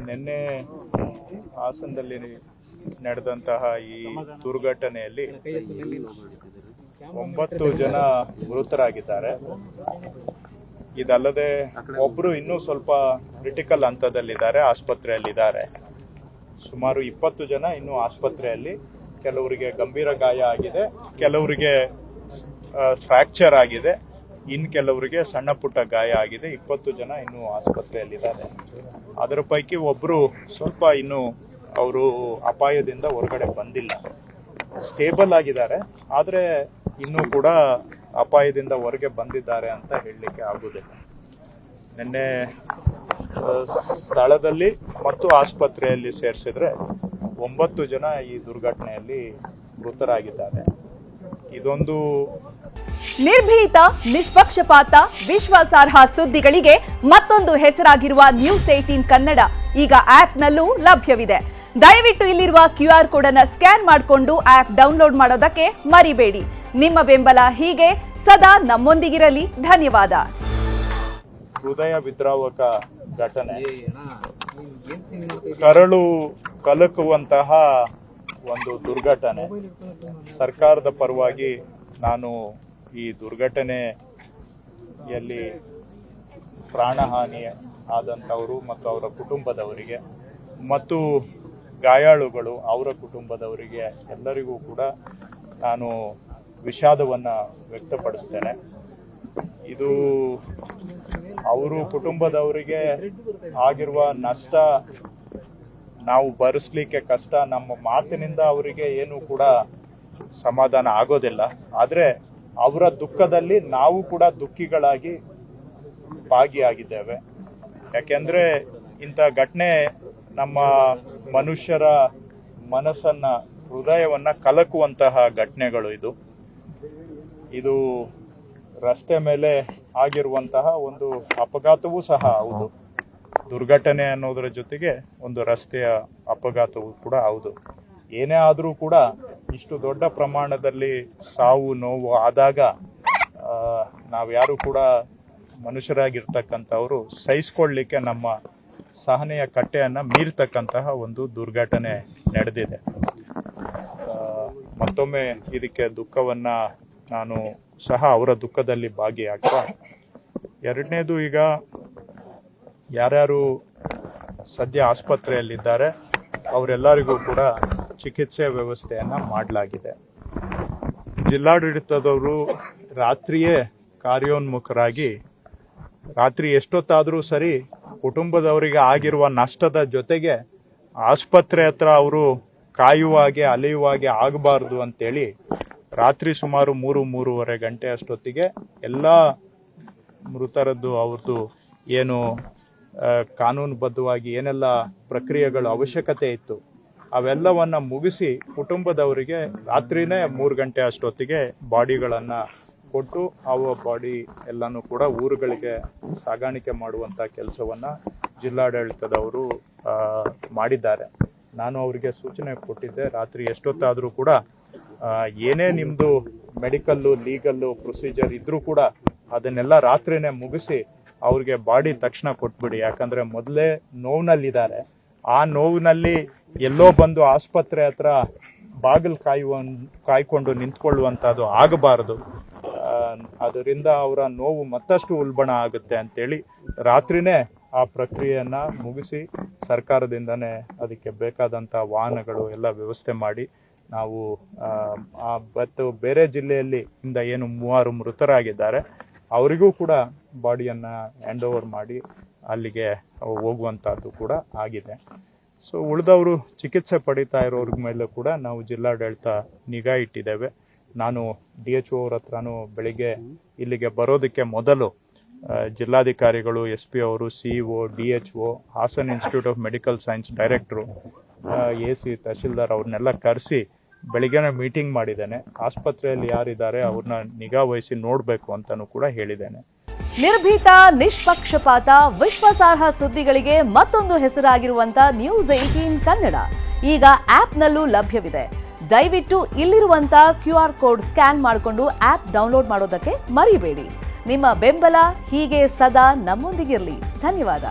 ನಿನ್ನೆ ಹಾಸನದಲ್ಲಿ ನಡೆದಂತಹ ಈ ದುರ್ಘಟನೆಯಲ್ಲಿ 9 ಜನ ಮೃತರಾಗಿದ್ದಾರೆ. ಇದಲ್ಲದೆ ಒಬ್ರು ಇನ್ನೂ ಸ್ವಲ್ಪ ಕ್ರಿಟಿಕಲ್ ಹಂತದಲ್ಲಿದ್ದಾರೆ, ಆಸ್ಪತ್ರೆಯಲ್ಲಿದ್ದಾರೆ. ಸುಮಾರು 20 ಜನ ಇನ್ನೂ ಆಸ್ಪತ್ರೆಯಲ್ಲಿ, ಕೆಲವರಿಗೆ ಗಂಭೀರ ಗಾಯ ಆಗಿದೆ, ಕೆಲವರಿಗೆ ಫ್ರಾಕ್ಚರ್ ಆಗಿದೆ, ಇನ್ನು ಕೆಲವರಿಗೆ ಸಣ್ಣ ಪುಟ್ಟ ಗಾಯ ಆಗಿದೆ. 20 ಜನ ಇನ್ನೂ ಆಸ್ಪತ್ರೆಯಲ್ಲಿದ್ದಾರೆ. ಅದರ ಪೈಕಿ ಒಬ್ರು ಸ್ವಲ್ಪ ಇನ್ನು ಅವರು ಅಪಾಯದಿಂದ ಹೊರಗಡೆ ಬಂದಿಲ್ಲ, ಸ್ಟೇಬಲ್ ಆಗಿದ್ದಾರೆ. ಆದರೆ ಇನ್ನೂ ಕೂಡ ಅಪಾಯದಿಂದ ಹೊರಗೆ ಬಂದಿದ್ದಾರೆ ಅಂತ ಹೇಳಲಿಕ್ಕೆ ಆಗುವುದಿಲ್ಲ. ನಿನ್ನೆ ಸ್ಥಳದಲ್ಲಿ ಮತ್ತು ಆಸ್ಪತ್ರೆಯಲ್ಲಿ ಸೇರಿಸಿದ್ರೆ 9 ಜನ ಈ ದುರ್ಘಟನೆಯಲ್ಲಿ ಮೃತರಾಗಿದ್ದಾರೆ. ಇದೊಂದು ನಿರ್ಭೀತ, ನಿಷ್ಪಕ್ಷಪಾತ, ವಿಶ್ವಾಸಾರ್ಹ ಸುದ್ದಿಗಳಿಗೆ ಮತ್ತೊಂದು ಹೆಸರಾಗಿರುವ ನ್ಯೂಸ್ 18 ಕನ್ನಡ ಈಗ ಆಪ್ನಲ್ಲೂ ಲಭ್ಯವಿದೆ. ದಯವಿಟ್ಟು ಇಲ್ಲಿರುವ QR ಕೋಡ್ ಅನ್ನು ಸ್ಕ್ಯಾನ್ ಮಾಡಿಕೊಂಡು ಆಪ್ ಡೌನ್ಲೋಡ್ ಮಾಡೋದಕ್ಕೆ ಮರಿಬೇಡಿ. ನಿಮ್ಮ ಬೆಂಬಲ ಹೀಗೆ ಸದಾ ನಮ್ಮೊಂದಿಗಿರಲಿ. ಧನ್ಯವಾದ. ಹೃದಯ ವಿದ್ರಾವಕ ಘಟನೆ, ಕರಳು ಕಲಕುವಂತಹ ಒಂದು ದುರ್ಘಟನೆ. ಸರ್ಕಾರದ ಪರವಾಗಿ ನಾನು ಈ ದುರ್ಘಟನೆಯಲ್ಲಿ ಪ್ರಾಣಹಾನಿ ಆದಂಥವರು ಮತ್ತು ಅವರ ಕುಟುಂಬದವರಿಗೆ ಮತ್ತು ಗಾಯಾಳುಗಳು ಅವರ ಕುಟುಂಬದವರಿಗೆ ಎಲ್ಲರಿಗೂ ಕೂಡ ನಾನು ವಿಷಾದವನ್ನು ವ್ಯಕ್ತಪಡಿಸ್ತೇನೆ. ಇದು ಅವರು ಕುಟುಂಬದವರಿಗೆ ಆಗಿರುವ ನಷ್ಟ ನಾವು ಭರಿಸ್ಲಿಕ್ಕೆ ಕಷ್ಟ. ನಮ್ಮ ಮಾತಿನಿಂದ ಅವರಿಗೆ ಏನು ಕೂಡ ಸಮಾಧಾನ ಆಗೋದಿಲ್ಲ. ಆದರೆ ಅವರ ದುಃಖದಲ್ಲಿ ನಾವು ಕೂಡ ದುಃಖಿಗಳಾಗಿ ಭಾಗಿಯಾಗಿದ್ದೇವೆ. ಯಾಕೆಂದ್ರೆ ಇಂಥ ಘಟನೆ ನಮ್ಮ ಮನುಷ್ಯರ ಮನಸ್ಸನ್ನ, ಹೃದಯವನ್ನ ಕಲಕುವಂತಹ ಘಟನೆಗಳು. ಇದು ರಸ್ತೆ ಮೇಲೆ ಆಗಿರುವಂತಹ ಒಂದು ಅಪಘಾತವೂ ಸಹ ಹೌದು. ದುರ್ಘಟನೆ ಅನ್ನೋದರ ಜೊತೆಗೆ ಒಂದು ರಸ್ತೆಯ ಅಪಘಾತವೂ ಕೂಡ ಹೌದು. ಏನೇ ಆದರೂ ಕೂಡ ಇಷ್ಟು ದೊಡ್ಡ ಪ್ರಮಾಣದಲ್ಲಿ ಸಾವು ನೋವು ಆದಾಗ ನಾವ್ಯಾರು ಕೂಡ ಮನುಷ್ಯರಾಗಿರ್ತಕ್ಕಂಥವ್ರು ಸಹಿಸ್ಕೊಳ್ಳಿಕ್ಕೆ ನಮ್ಮ ಸಹನೆಯ ಕಟ್ಟೆಯನ್ನ ಮೀರ್ತಕ್ಕಂತಹ ಒಂದು ದುರ್ಘಟನೆ ನಡೆದಿದೆ. ಮತ್ತೊಮ್ಮೆ ಇದಕ್ಕೆ ದುಃಖವನ್ನ ನಾನು ಸಹ ಅವರ ದುಃಖದಲ್ಲಿ ಭಾಗಿಯಾಗ್ತಾ. ಎರಡನೇದು, ಈಗ ಯಾರ್ಯಾರು ಸದ್ಯ ಆಸ್ಪತ್ರೆಯಲ್ಲಿದ್ದಾರೆ ಅವರೆಲ್ಲರಿಗೂ ಕೂಡ ಚಿಕಿತ್ಸೆ ವ್ಯವಸ್ಥೆಯನ್ನ ಮಾಡಲಾಗಿದೆ. ಜಿಲ್ಲಾಡಳಿತದವರು ರಾತ್ರಿಯೇ ಕಾರ್ಯೋನ್ಮುಖರಾಗಿ ರಾತ್ರಿ ಎಷ್ಟೊತ್ತಾದರೂ ಸರಿ ಕುಟುಂಬದವರಿಗೆ ಆಗಿರುವ ನಷ್ಟದ ಜೊತೆಗೆ ಆಸ್ಪತ್ರೆ ಹತ್ರ ಅವರು ಕಾಯುವಾಗೆ ಅಲೆಯುವಾಗೆ ಆಗಬಾರ್ದು ಅಂತೇಳಿ ರಾತ್ರಿ ಸುಮಾರು 3-3:30 ಗಂಟೆ ಅಷ್ಟೊತ್ತಿಗೆ ಎಲ್ಲ ಮೃತರದ್ದು ಅವ್ರದ್ದು ಏನು ಕಾನೂನುಬದ್ಧವಾಗಿ ಏನೆಲ್ಲ ಪ್ರಕ್ರಿಯೆಗಳು ಅವಶ್ಯಕತೆ ಇತ್ತು ಅವೆಲ್ಲವನ್ನ ಮುಗಿಸಿ ಕುಟುಂಬದವರಿಗೆ ರಾತ್ರಿನೇ 3 ಗಂಟೆ ಅಷ್ಟೊತ್ತಿಗೆ ಬಾಡಿಗಳನ್ನ ಕೊಟ್ಟು ಅವ ಬಾಡಿ ಎಲ್ಲಾನು ಕೂಡ ಊರುಗಳಿಗೆ ಸಾಗಾಣಿಕೆ ಮಾಡುವಂತ ಕೆಲಸವನ್ನ ಜಿಲ್ಲಾಡಳಿತದವರು ಮಾಡಿದ್ದಾರೆ. ನಾನು ಅವರಿಗೆ ಸೂಚನೆ ಕೊಟ್ಟಿದ್ದೆ, ರಾತ್ರಿ ಎಷ್ಟೊತ್ತಾದರೂ ಕೂಡ ಏನೇ ನಿಮ್ದು ಮೆಡಿಕಲ್ಲು ಲೀಗಲ್ಲು ಪ್ರೊಸೀಜರ್ ಇದ್ರೂ ಕೂಡ ಅದನ್ನೆಲ್ಲ ರಾತ್ರಿನೇ ಮುಗಿಸಿ ಅವ್ರಿಗೆ ಬಾಡಿ ತಕ್ಷಣ ಕೊಟ್ಬಿಡಿ. ಯಾಕಂದ್ರೆ ಮೊದಲೇ ನೋವಿನಲ್ಲಿದ್ದಾರೆ. ಆ ನೋವಿನಲ್ಲಿ ಎಲ್ಲೋ ಬಂದು ಆಸ್ಪತ್ರೆ ಹತ್ರ ಬಾಗಿಲು ಕಾಯ್ಕೊಂಡು ನಿಂತ್ಕೊಳ್ಳುವಂತದ್ದು ಆಗಬಾರದು. ಅದರಿಂದ ಅವರ ನೋವು ಮತ್ತಷ್ಟು ಉಲ್ಬಣ ಆಗುತ್ತೆ ಅಂತೇಳಿ ರಾತ್ರಿನೇ ಆ ಪ್ರಕ್ರಿಯೆಯನ್ನ ಮುಗಿಸಿ ಸರ್ಕಾರದಿಂದನೇ ಅದಕ್ಕೆ ಬೇಕಾದಂತ ವಾಹನಗಳು ಎಲ್ಲ ವ್ಯವಸ್ಥೆ ಮಾಡಿ ನಾವು ಮತ್ತು ಬೇರೆ ಜಿಲ್ಲೆಯಲ್ಲಿ ಇಂದ ಏನು 3 ಮೃತರಾಗಿದ್ದಾರೆ ಅವರಿಗೂ ಕೂಡ ಬಾಡಿಯನ್ನ ಹ್ಯಾಂಡ್ ಓವರ್ ಮಾಡಿ ಅಲ್ಲಿಗೆ ಹೋಗುವಂತಹದ್ದು ಕೂಡ ಆಗಿದೆ. ಸೊ ಉಳಿದವರು ಚಿಕಿತ್ಸೆ ಪಡಿತಾ ಇರೋರ ಮೇಲೆ ಕೂಡ ನಾವು ಜಿಲ್ಲಾಡಳಿತ ನಿಗಾ ಇಟ್ಟಿದ್ದೇವೆ. ನಾನು DHO ಅವ್ರ ಹತ್ರನೂ ಬೆಳಿಗ್ಗೆ ಇಲ್ಲಿಗೆ ಬರೋದಕ್ಕೆ ಮೊದಲು ಜಿಲ್ಲಾಧಿಕಾರಿಗಳು, SP ಅವರು, CEO, DHO, Hassan institute of medical science ಡೈರೆಕ್ಟ್ರು, AC, ತಹಶೀಲ್ದಾರ್ ಅವ್ರನ್ನೆಲ್ಲ ಕರೆಸಿ ಬೆಳಿಗ್ಗೆನೇ ಮೀಟಿಂಗ್ ಮಾಡಿದ್ದೇನೆ. ಆಸ್ಪತ್ರೆಯಲ್ಲಿ ಯಾರಿದ್ದಾರೆ ಅವ್ರನ್ನ ನಿಗಾ ವಹಿಸಿ ನೋಡ್ಬೇಕು ಅಂತಾನೂ ಕೂಡ ಹೇಳಿದ್ದೇನೆ. ನಿರ್ಭೀತ, ನಿಷ್ಪಕ್ಷಪಾತ, ವಿಶ್ವಾಸಾರ್ಹ ಸುದ್ದಿಗಳಿಗೆ ಮತ್ತೊಂದು ಹೆಸರಾಗಿರುವಂತ ನ್ಯೂಸ್ 18 ಕನ್ನಡ ಈಗ ಆಪ್ನಲ್ಲೂ ಲಭ್ಯವಿದೆ. ದಯವಿಟ್ಟು ಇಲ್ಲಿರುವಂತ QR ಕೋಡ್ ಸ್ಕ್ಯಾನ್ ಮಾಡಿಕೊಂಡು ಆಪ್ ಡೌನ್ಲೋಡ್ ಮಾಡೋದಕ್ಕೆ ಮರಿಬೇಡಿ. ನಿಮ್ಮ ಬೆಂಬಲ ಹೀಗೆ ಸದಾ ನಮ್ಮೊಂದಿಗಿರಲಿ. ಧನ್ಯವಾದ.